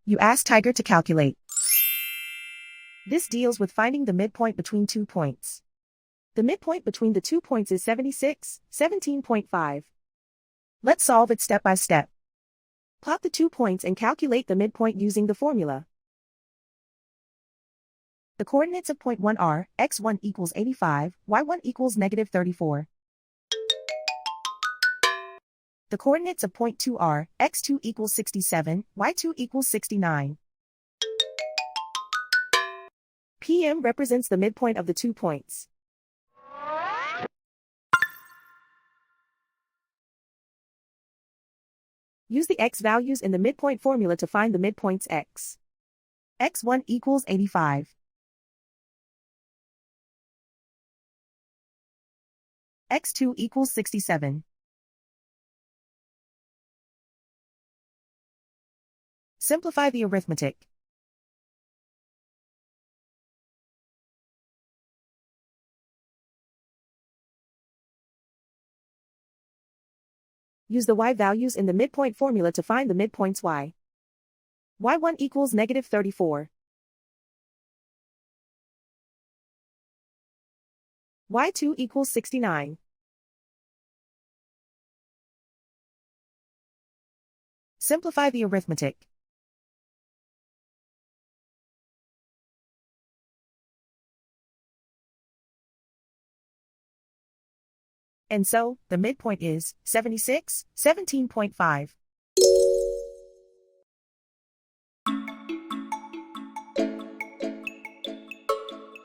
You ask Tiger to calculate. This deals with finding the midpoint between 2 points. The midpoint between the 2 points is 76, 17.5. Let's solve it step by step. Plot the 2 points and calculate the midpoint using the formula. The coordinates of point 1 are, x1 equals 85, y1 equals negative 34. The coordinates of point 2 are, x2 equals 67, y2 equals 69. PM represents the midpoint of the 2 points. Use the x values in the midpoint formula to find the midpoints x. x1 equals 85. x2 equals 67. Simplify the arithmetic. Use the y values in the midpoint formula to find the midpoints y. y1 equals negative 34. y2 equals 69. Simplify the arithmetic. And so, the midpoint is 76, 17.5.